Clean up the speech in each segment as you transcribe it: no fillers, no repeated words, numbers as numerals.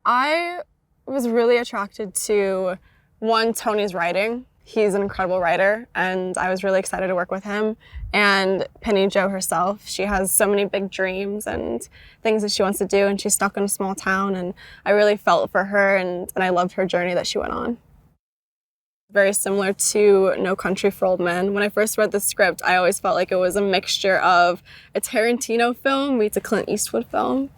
I was really attracted to, one, Tony's writing. He's an incredible writer, and I was really excited to work with him. And Penny Jo herself, she has so many big dreams and things that she wants to do, and she's stuck in a small town, and I really felt for her, and I loved her journey that she went on. Very similar to No Country for Old Men. When I first read the script, I always felt like it was a mixture of a Tarantino film meets a Clint Eastwood film.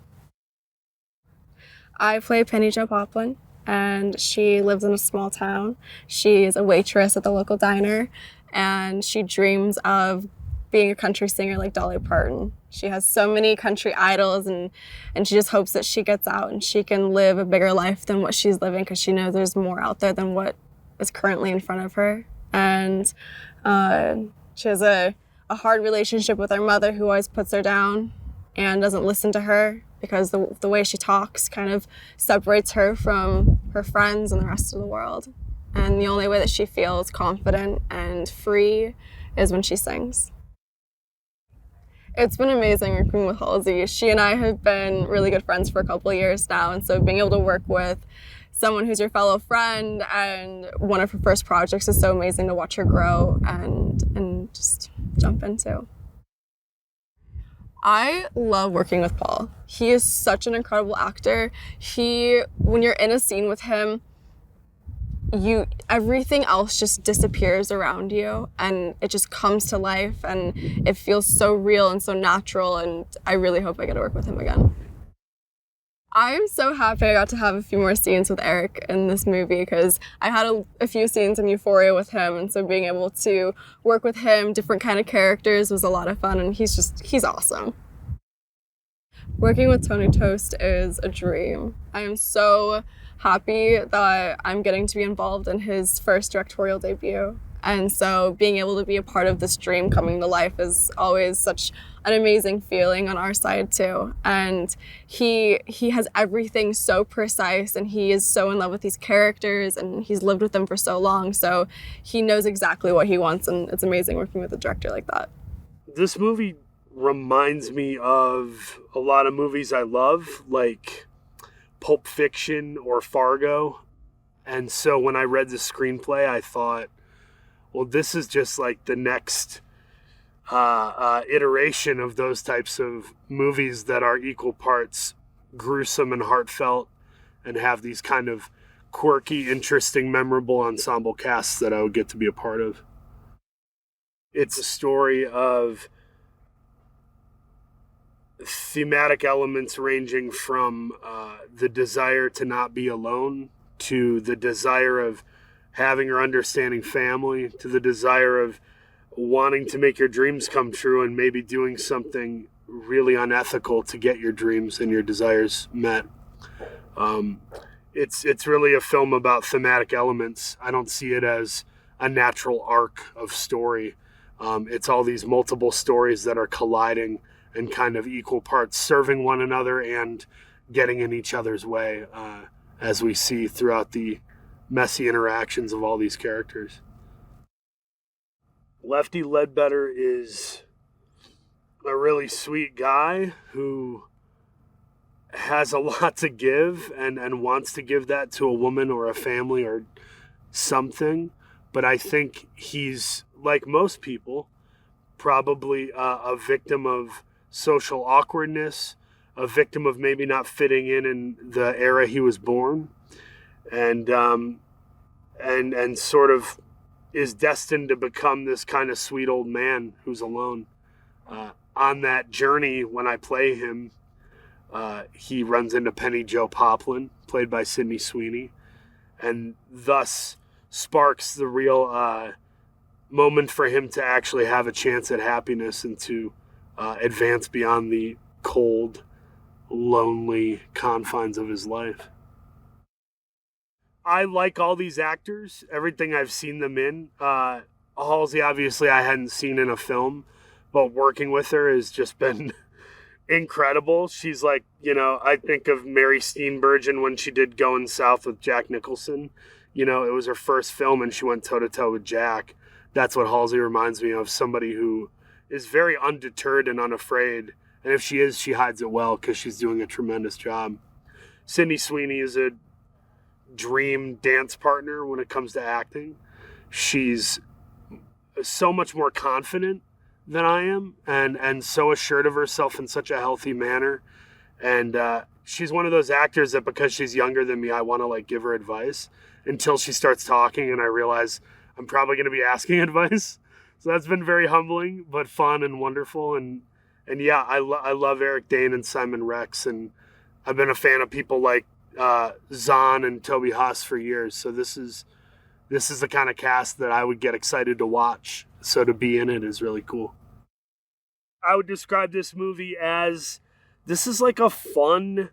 I play Penny Jo Poplin, and she lives in a small town. She is a waitress at the local diner, and she dreams of being a country singer like Dolly Parton. She has so many country idols, and she just hopes that she gets out and she can live a bigger life than what she's living, because she knows there's more out there than what is currently in front of her. And she has a hard relationship with her mother, who always puts her down and doesn't listen to her, because the way she talks kind of separates her from her friends and the rest of the world. And the only way that she feels confident and free is when she sings. It's been amazing working with Halsey. She and I have been really good friends for a couple of years now, and so being able to work with someone who's your fellow friend and one of her first projects is so amazing to watch her grow and just jump into. I love working with Paul. He is such an incredible actor. When you're in a scene with him, everything else just disappears around you, and it just comes to life, and it feels so real and so natural, and I really hope I get to work with him again. I am so happy I got to have a few more scenes with Eric in this movie, because I had a few scenes in Euphoria with him, and so being able to work with him, different kind of characters, was a lot of fun, and he's awesome. Working with Tony Tost is a dream. I am so happy that I'm getting to be involved in his first directorial debut. And so being able to be a part of this dream coming to life is always such an amazing feeling on our side too. And he has everything so precise, and he is so in love with these characters, and he's lived with them for so long. So he knows exactly what he wants, and it's amazing working with a director like that. This movie reminds me of a lot of movies I love, like Pulp Fiction or Fargo. And so when I read the screenplay, I thought, well, this is just like the next iteration of those types of movies that are equal parts gruesome and heartfelt, and have these kind of quirky, interesting, memorable ensemble casts that I would get to be a part of. It's a story of thematic elements ranging from the desire to not be alone, to the desire of having or understanding family, to the desire of wanting to make your dreams come true and maybe doing something really unethical to get your dreams and your desires met. It's really a film about thematic elements. I don't see it as a natural arc of story. It's all these multiple stories that are colliding and kind of equal parts serving one another and getting in each other's way, as we see throughout the messy interactions of all these characters. Lefty Ledbetter is a really sweet guy who has a lot to give and wants to give that to a woman or a family or something. But I think he's, like most people, probably a victim of social awkwardness, a victim of maybe not fitting in the era he was born, and sort of is destined to become this kind of sweet old man who's alone. On that journey, when I play him, he runs into Penny Jo Poplin, played by Sydney Sweeney, and thus sparks the real moment for him to actually have a chance at happiness and to advance beyond the cold, lonely confines of his life. I like all these actors, everything I've seen them in. Halsey, obviously, I hadn't seen in a film, but working with her has just been incredible. She's like, I think of Mary Steenburgen when she did Going South with Jack Nicholson. It was her first film and she went toe-to-toe with Jack. That's what Halsey reminds me of, somebody who is very undeterred and unafraid. And if she is, she hides it well because she's doing a tremendous job. Sydney Sweeney is a dream dance partner when it comes to acting. She's so much more confident than I am, and so assured of herself in such a healthy manner. And she's one of those actors that because she's younger than me, I want to like give her advice until she starts talking and I realize I'm probably going to be asking advice. So that's been very humbling, but fun and wonderful. And yeah, I love Eric Dane and Simon Rex, and I've been a fan of people like Zahn and Toby Huss for years. So this is the kind of cast that I would get excited to watch. So to be in it is really cool. I would describe this movie as, this is like a fun,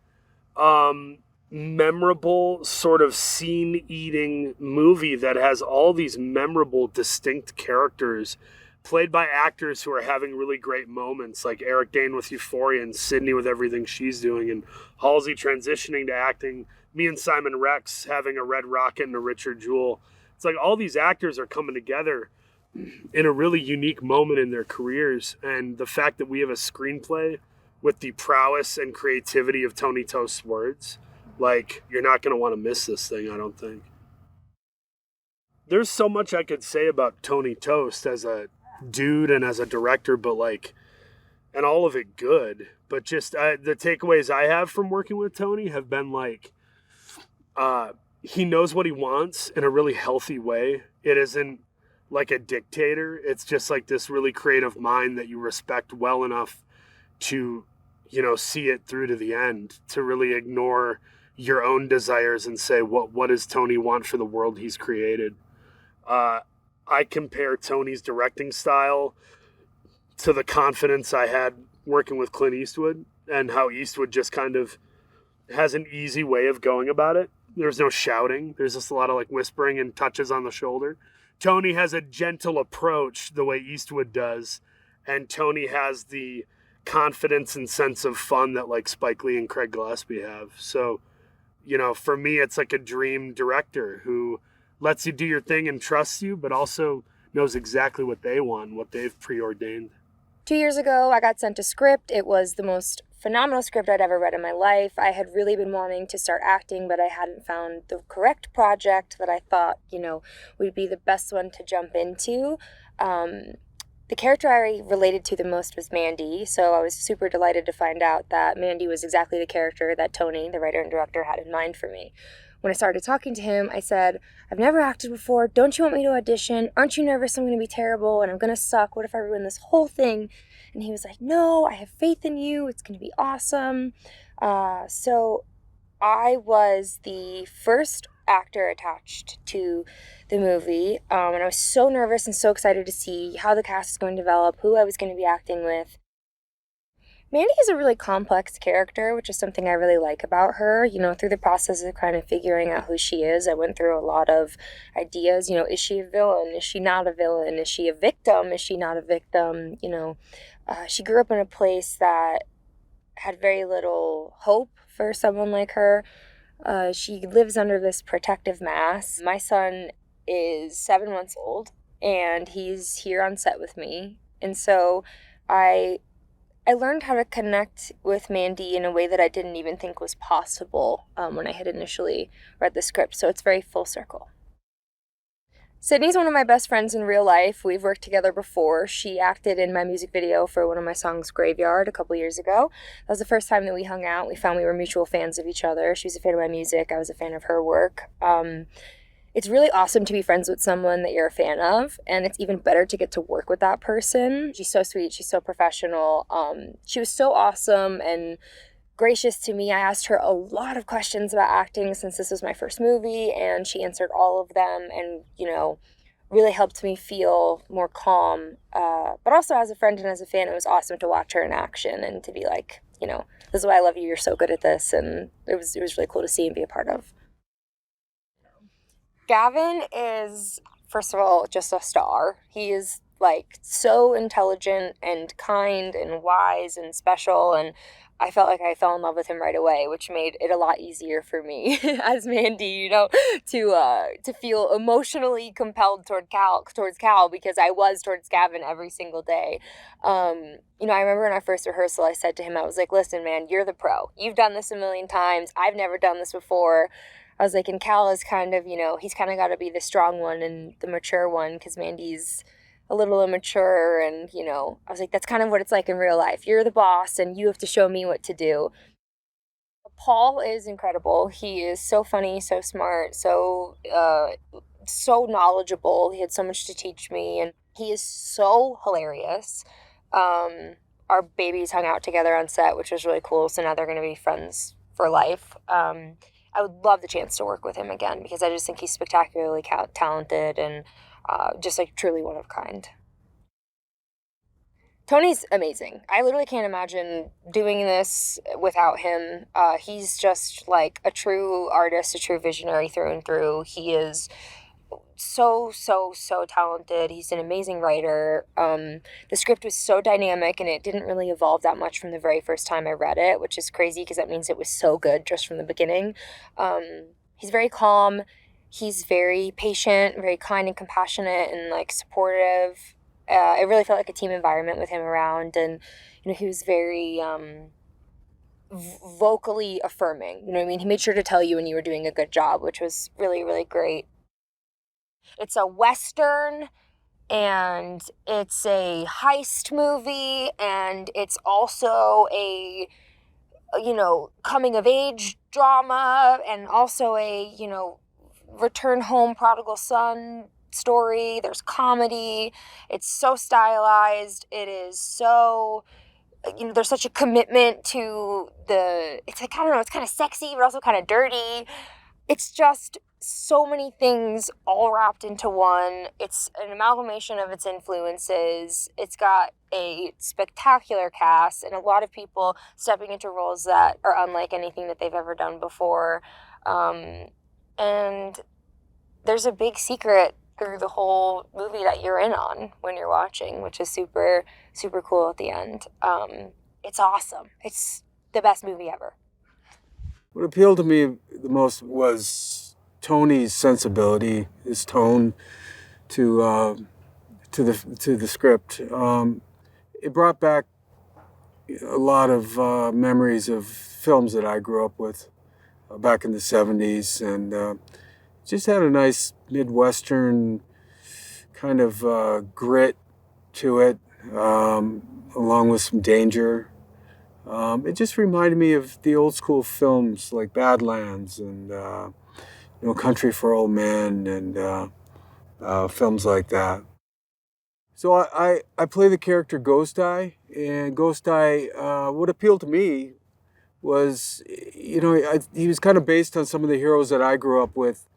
memorable sort of scene-eating movie that has all these memorable, distinct characters played by actors who are having really great moments, like Eric Dane with Euphoria and Sydney with everything she's doing, and Halsey transitioning to acting, me and Simon Rex having a Red Rocket and a Richard Jewell. It's like all these actors are coming together in a really unique moment in their careers, and the fact that we have a screenplay with the prowess and creativity of Tony Toast's words, like, you're not going to want to miss this thing, I don't think. There's so much I could say about Tony Toast as a dude and as a director, but like, and all of it good, but just the takeaways I have from working with Tony have been like, he knows what he wants in a really healthy way. It isn't like a dictator. It's just like this really creative mind that you respect well enough to, you know, see it through to the end, to really ignore your own desires and say, what does Tony want for the world he's created? I compare Tony's directing style to the confidence I had working with Clint Eastwood, and how Eastwood just kind of has an easy way of going about it. There's no shouting. There's just a lot of like whispering and touches on the shoulder. Tony has a gentle approach the way Eastwood does, and Tony has the confidence and sense of fun that like Spike Lee and Craig Gillespie have. So, you know, for me, it's like a dream director who lets you do your thing and trusts you, but also knows exactly what they want, what they've preordained. 2 years ago, I got sent a script. It was the most phenomenal script I'd ever read in my life. I had really been wanting to start acting, but I hadn't found the correct project that I thought, you know, would be the best one to jump into. The character I related to the most was Mandy, so I was super delighted to find out that Mandy was exactly the character that Tony, the writer and director, had in mind for me. When I started talking to him, I said, I've never acted before. Don't you want me to audition? Aren't you nervous I'm going to be terrible and I'm going to suck? What if I ruin this whole thing? And he was like, no, I have faith in you. It's going to be awesome. So I was the first actor attached to the movie. And I was so nervous and so excited to see how the cast is going to develop, who I was going to be acting with. Mandy is a really complex character, which is something I really like about her. You know, through the process of kind of figuring out who she is, I went through a lot of ideas. You know, is she a villain? Is she not a villain? Is she a victim? Is she not a victim? You know, she grew up in a place that had very little hope for someone like her. She lives under this protective mask. My son is 7 months old, and he's here on set with me. And so I learned how to connect with Mandy in a way that I didn't even think was possible when I had initially read the script. So it's very full circle. Sydney's one of my best friends in real life. We've worked together before. She acted in my music video for one of my songs, Graveyard, a couple years ago. That was the first time that we hung out. We found we were mutual fans of each other. She was a fan of my music. I was a fan of her work. It's really awesome to be friends with someone that you're a fan of, and it's even better to get to work with that person. She's so sweet. She's so professional. She was so awesome and gracious to me. I asked her a lot of questions about acting since this was my first movie, and she answered all of them and, you know, really helped me feel more calm. But also as a friend and as a fan, it was awesome to watch her in action and to be like, you know, this is why I love you. You're so good at this. And it was really cool to see and be a part of. Gavin is, first of all, just a star. He is like so intelligent and kind and wise and special, and I felt like I fell in love with him right away, which made it a lot easier for me as Mandy, to feel emotionally compelled towards Cal, because I was towards Gavin every single day. I remember in our first rehearsal, I said to him, I was like, listen, man, you're the pro. You've done this a million times. I've never done this before. I was like, and Cal is kind of, he's kind of got to be the strong one and the mature one, because Mandy's a little immature. And, I was like, that's kind of what it's like in real life. You're the boss and you have to show me what to do. Paul is incredible. He is so funny, so smart, so knowledgeable. He had so much to teach me, and he is so hilarious. Our babies hung out together on set, which was really cool. So now they're going to be friends for life. I would love the chance to work with him again, because I just think he's spectacularly talented and just like truly one of a kind. Tony's amazing. I literally can't imagine doing this without him. He's just like a true artist, a true visionary through and through. He is so talented. He's an amazing writer. The script was so dynamic, and it didn't really evolve that much from the very first time I read it, which is crazy because that means it was so good just from the beginning. He's very calm. He's very patient, very kind and compassionate and like supportive. It really felt like a team environment with him around, and he was very vocally affirming. You know what I mean? He made sure to tell you when you were doing a good job, which was really, really great. It's a Western, and it's a heist movie, and it's also a coming of age drama, and also a return home prodigal son story. There's comedy. It's so stylized. It is so there's such a commitment to it's like, I don't know, it's kind of sexy but also kind of dirty. It's just so many things all wrapped into one. It's an amalgamation of its influences. It's got a spectacular cast and a lot of people stepping into roles that are unlike anything that they've ever done before. And there's a big secret through the whole movie that you're in on when you're watching, which is super, super cool at the end. It's awesome. It's the best movie ever. What appealed to me the most was Tony's sensibility, his tone to the script. It brought back a lot of memories of films that I grew up with back in the 70s, and just had a nice Midwestern kind of grit to it, along with some danger. It just reminded me of the old school films like Badlands and Country for Old Men and films like that. So I play the character Ghost Eye, and Ghost Eye, what appealed to me was, he was kind of based on some of the heroes that I grew up with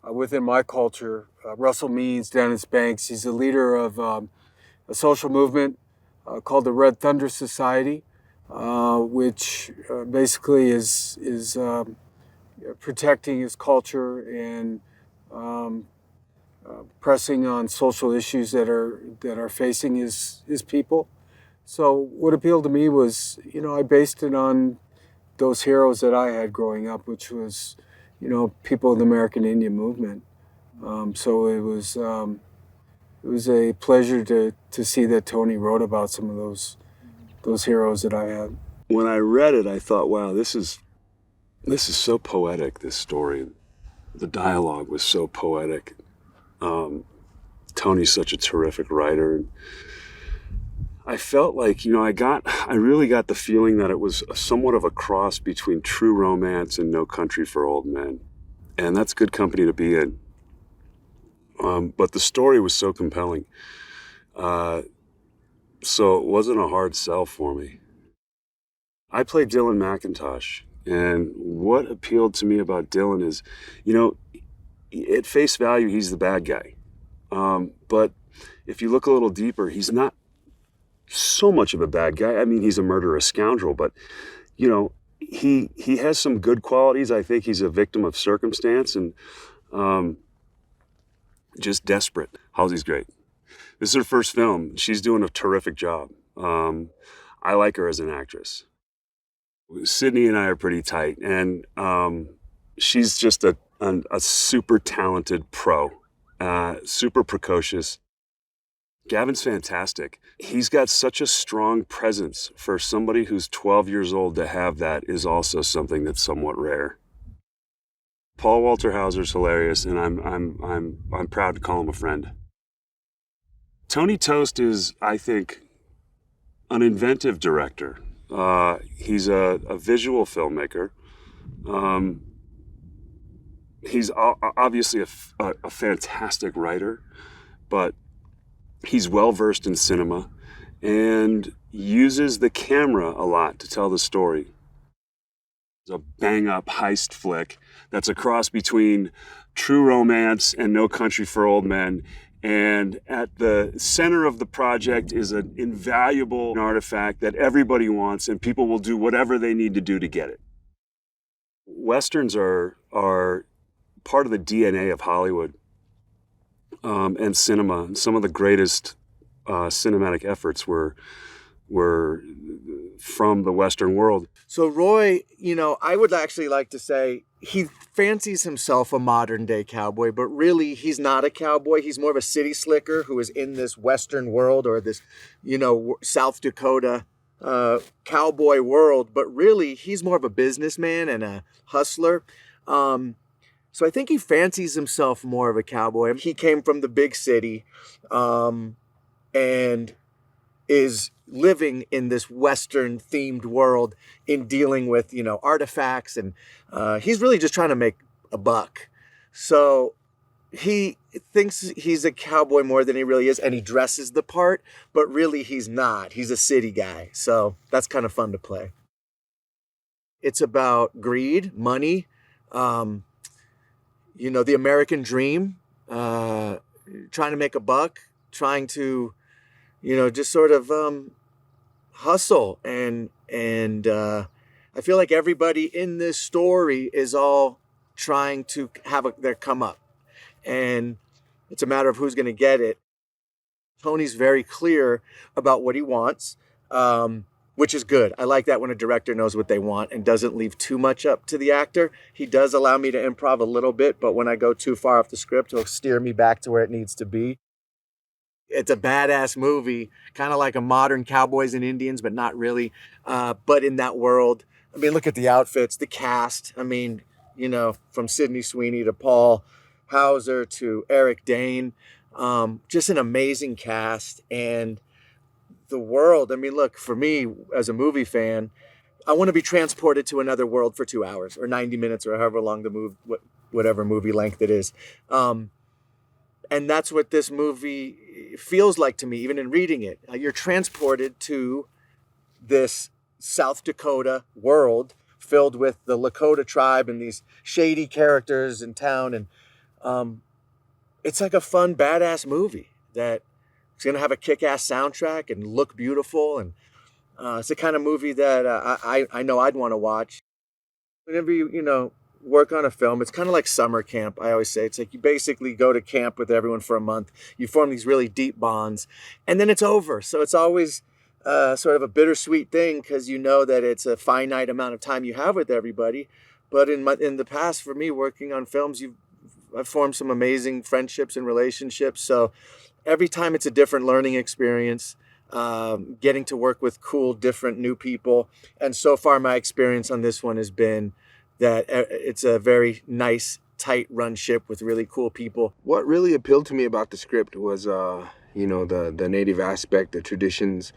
within my culture. Russell Means, Dennis Banks. He's the leader of a social movement called the Red Thunder Society, which basically is protecting his culture and pressing on social issues that are facing his people. So what appealed to me was, I based it on those heroes that I had growing up, which was, people of the American Indian movement. So it was a pleasure to see that Tony wrote about some of those heroes that I had. When I read it, I thought, wow, this is so poetic, this story. The dialogue was so poetic. Tony's such a terrific writer. I felt like, I really got the feeling that it was somewhat of a cross between True Romance and No Country for Old Men. And that's good company to be in. But the story was so compelling. So it wasn't a hard sell for me. I played Dylan McIntosh, and what appealed to me about Dylan is, at face value, he's the bad guy. But if you look a little deeper, he's not so much of a bad guy. I mean, he's a murderous scoundrel, but, he has some good qualities. I think he's a victim of circumstance and just desperate. Halsey's great. This is her first film. She's doing a terrific job. I like her as an actress. Sydney and I are pretty tight, and she's just a super talented pro, super precocious. Gavin's fantastic. He's got such a strong presence. For somebody who's 12 years old to have that is also something that's somewhat rare. Paul Walter Hauser's hilarious, and I'm proud to call him a friend. Tony Tost is, I think, an inventive director. He's a visual filmmaker. He's obviously a fantastic writer, but he's well-versed in cinema and uses the camera a lot to tell the story. It's a bang-up heist flick that's a cross between True Romance and No Country for Old Men. And at the center of the project is an invaluable artifact that everybody wants, and people will do whatever they need to do to get it. Westerns are part of the DNA of Hollywood and cinema. And some of the greatest cinematic efforts were from the Western world. So Roy, I would actually like to say he fancies himself a modern day cowboy, but really he's not a cowboy. He's more of a city slicker who is in this Western world or this, South Dakota cowboy world. But really he's more of a businessman and a hustler. So I think he fancies himself more of a cowboy. He came from the big city and is living in this Western themed world in dealing with, artifacts. And he's really just trying to make a buck. So he thinks he's a cowboy more than he really is. And he dresses the part, but really he's not. He's a city guy. So that's kind of fun to play. It's about greed, money, the American dream, trying to make a buck, trying to, just sort of hustle. And I feel like everybody in this story is all trying to have their come up. And it's a matter of who's going to get it. Tony's very clear about what he wants, which is good. I like that when a director knows what they want and doesn't leave too much up to the actor. He does allow me to improv a little bit, but when I go too far off the script, he'll steer me back to where it needs to be. It's a badass movie, kind of like a modern Cowboys and Indians, but not really. But in that world, look at the outfits, the cast. From Sydney Sweeney to Paul Hauser to Eric Dane. Just an amazing cast. And the world, look, for me as a movie fan, I want to be transported to another world for 2 hours or 90 minutes or however long whatever movie length it is. And that's what this movie feels like to me, even in reading it. You're transported to this South Dakota world filled with the Lakota tribe and these shady characters in town. And it's like a fun, badass movie that it's going to have a kick-ass soundtrack and look beautiful. And it's the kind of movie that I know I'd want to watch. Whenever you work on a film, it's kind of like summer camp. I always say it's like you basically go to camp with everyone for a month. You form these really deep bonds, and then it's over. So it's always sort of a bittersweet thing because you know that it's a finite amount of time you have with everybody. But in the past, for me, working on films, I've formed some amazing friendships and relationships. So every time it's a different learning experience, getting to work with cool, different, new people. And so far, my experience on this one has been that it's a very nice, tight run ship with really cool people. What really appealed to me about the script was, the native aspect, the traditions,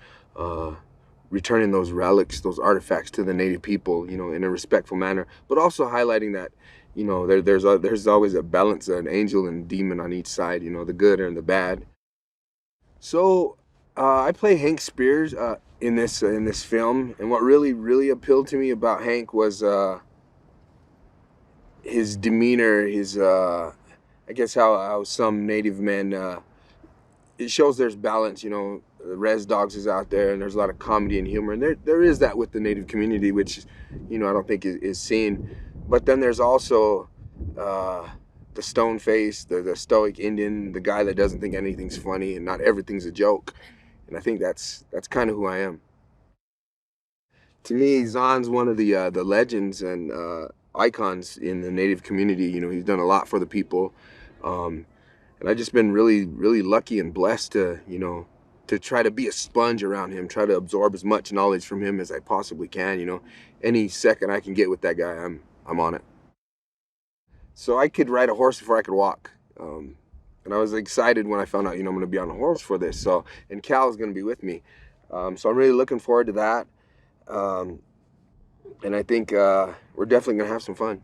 returning those relics, those artifacts to the native people, in a respectful manner, but also highlighting that, there's always a balance, an angel and demon on each side, the good and the bad. So I play Hank Spears in this film, and what really appealed to me about Hank was his demeanor, his I guess how some native men, it shows there's balance. The Res Dogs is out there, and there's a lot of comedy and humor, and there is that with the native community, which I don't think is seen. But then there's also the stone face, the stoic Indian, the guy that doesn't think anything's funny and not everything's a joke. And I think that's kind of who I am. To me, Zahn's one of the legends and icons in the Native community. You know, he's done a lot for the people, and I've just been really, really lucky and blessed to, you know, to try to be a sponge around him, try to absorb as much knowledge from him as I possibly can. You know, any second I can get with that guy, I'm on it. So I could ride a horse before I could walk. And I was excited when I found out, you know, I'm going to be on a horse for this. So, and Cal's going to be with me. So I'm really looking forward to that. And I think we're definitely going to have some fun.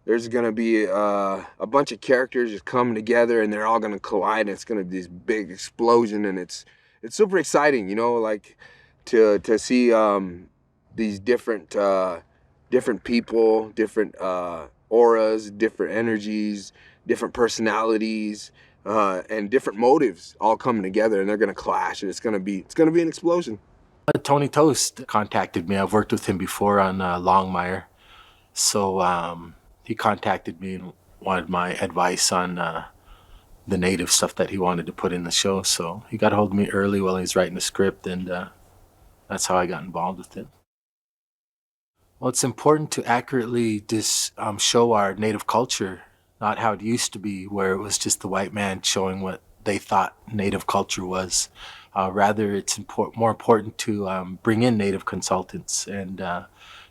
There's going to be a bunch of characters just coming together, and they're all going to collide, and it's going to be this big explosion, and it's super exciting, you know, like to see these different people, different auras, different energies, different personalities, and different motives all coming together, and they're going to clash, and it's going to be an explosion. Tony Toast contacted me. I've worked with him before on Longmire. So he contacted me and wanted my advice on the native stuff that he wanted to put in the show. So he got a hold of me early while he was writing the script, and that's how I got involved with it. Well, it's important to accurately show our native culture, not how it used to be, where it was just the white man showing what they thought native culture was. Rather, it's more important to bring in native consultants and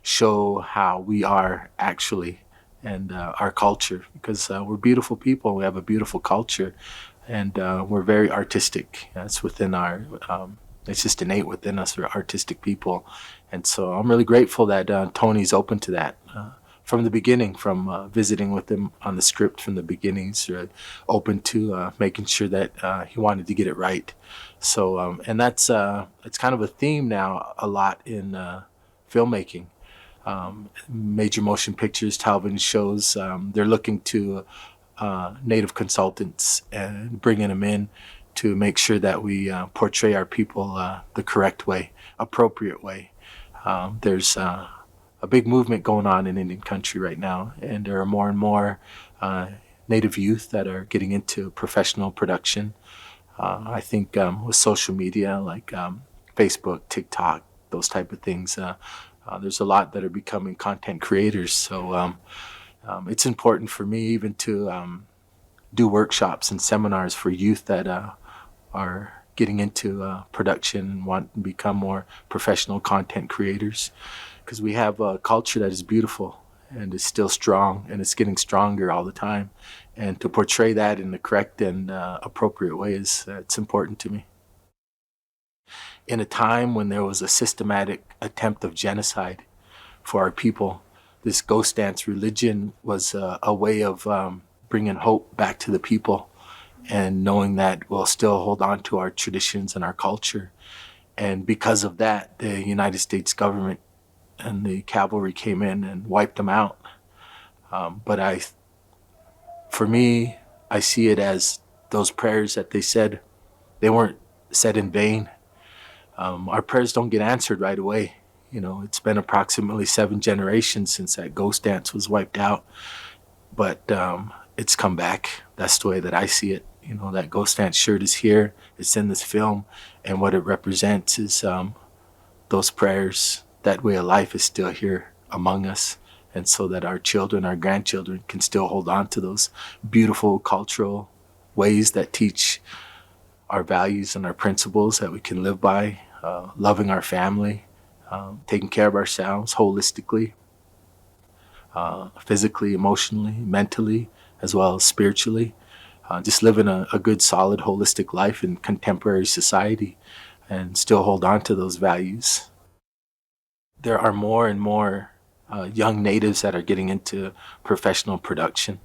show how we are actually and our culture, because we're beautiful people. We have a beautiful culture, and we're very artistic. It's within our, it's just innate within us. We're artistic people. And so I'm really grateful that Tony's open to that. From the beginning, from visiting with him on the script from the beginning, he's open to making sure that he wanted to get it right. So, and that's, it's kind of a theme now a lot in filmmaking. Major motion pictures, television shows, they're looking to native consultants and bringing them in to make sure that we portray our people the correct way, appropriate way. There's a big movement going on in Indian country right now, and there are more and more Native youth that are getting into professional production. I think with social media like Facebook, TikTok, those type of things, there's a lot that are becoming content creators. So it's important for me even to do workshops and seminars for youth that are getting into production and want to become more professional content creators. Because we have a culture that is beautiful and is still strong, and it's getting stronger all the time. And to portray that in the correct and appropriate ways, it's important to me. In a time when there was a systematic attempt of genocide for our people, this ghost dance religion was a way of bringing hope back to the people, and knowing that we'll still hold on to our traditions and our culture. And because of that, the United States government and the cavalry came in and wiped them out. But for me, I see it as those prayers that they said, they weren't said in vain. Our prayers don't get answered right away. You know, it's been approximately 7 generations since that ghost dance was wiped out, but it's come back. That's the way that I see it. You know, that ghost dance shirt is here. It's in this film, and what it represents is those prayers. That way of life is still here among us, and so that our children, our grandchildren can still hold on to those beautiful cultural ways that teach our values and our principles that we can live by, loving our family, taking care of ourselves holistically, physically, emotionally, mentally, as well as spiritually. Just living a good, solid, holistic life in contemporary society and still hold on to those values. There are more and more young natives that are getting into professional production.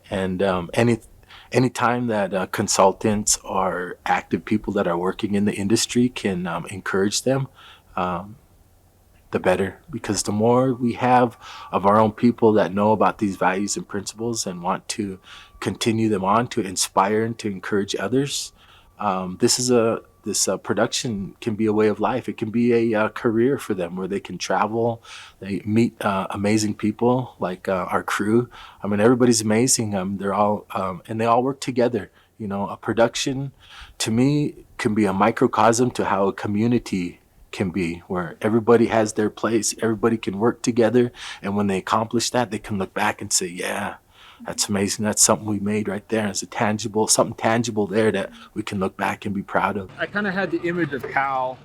And any time that consultants or active people that are working in the industry can encourage them, the better. Because the more we have of our own people that know about these values and principles and want to continue them on to inspire and to encourage others, this production can be a way of life. It can be a career for them where they can travel, they meet amazing people like our crew. I mean, everybody's amazing. They're all, and they all work together. You know, a production to me can be a microcosm to how a community can be, where everybody has their place, everybody can work together, and when they accomplish that, they can look back and say, yeah, that's amazing, that's something we made right there. It's something tangible there that we can look back and be proud of. I kind of had the image of Cal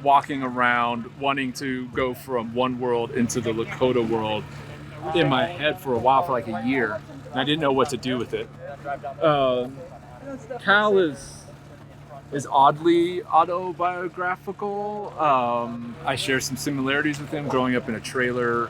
walking around wanting to go from one world into the Lakota world in my head for a while, for like a year, and I didn't know what to do with it. Cal is oddly autobiographical. I share some similarities with him growing up in a trailer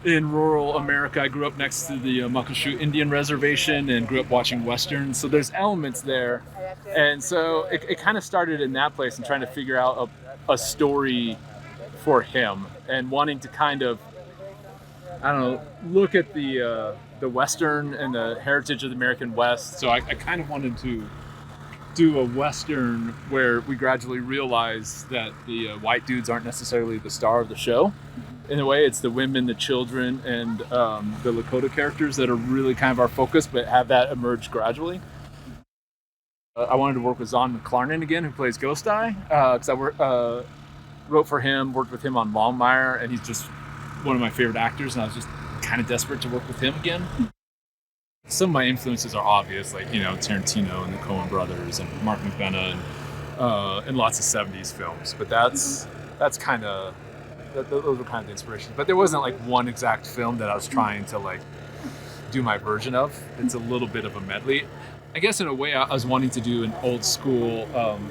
in rural America. I grew up next to the Muckleshoot Indian Reservation and grew up watching Westerns. So there's elements there. And so it kind of started in that place and trying to figure out a story for him and wanting to kind of, I don't know, look at the Western and the heritage of the American West. So I kind of wanted to do a Western where we gradually realize that the white dudes aren't necessarily the star of the show. In a way, it's the women, the children, and the Lakota characters that are really kind of our focus, but have that emerge gradually. I wanted to work with Zahn McClarnon again, who plays Ghost Eye, because I wrote for him, worked with him on Longmire, and he's just one of my favorite actors, and I was just kind of desperate to work with him again. Some of my influences are obvious, like, Tarantino and the Coen brothers and Mark McDonagh and lots of 70s films, but those were kind of the inspirations. But there wasn't like one exact film that I was trying to like do my version of. It's a little bit of a medley. I guess in a way I was wanting to do an old school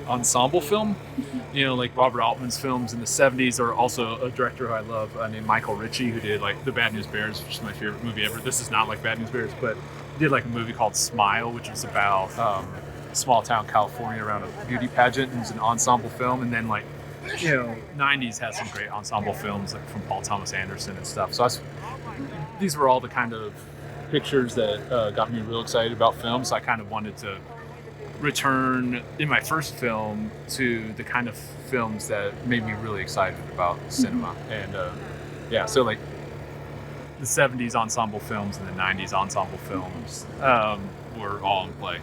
ensemble film, like Robert Altman's films in the 70s, or also a director who I love named Michael Ritchie, who did like The Bad News Bears, which is my favorite movie ever. This is not like Bad News Bears, but did like a movie called Smile, which was about small town California around a beauty pageant. It was an ensemble film, and then like 90s has some great ensemble films like from Paul Thomas Anderson and stuff. So these were all the kind of pictures that got me real excited about film. So I kind of wanted to return in my first film to the kind of films that made me really excited about cinema. And so like the 70s ensemble films and the 90s ensemble films were all in play.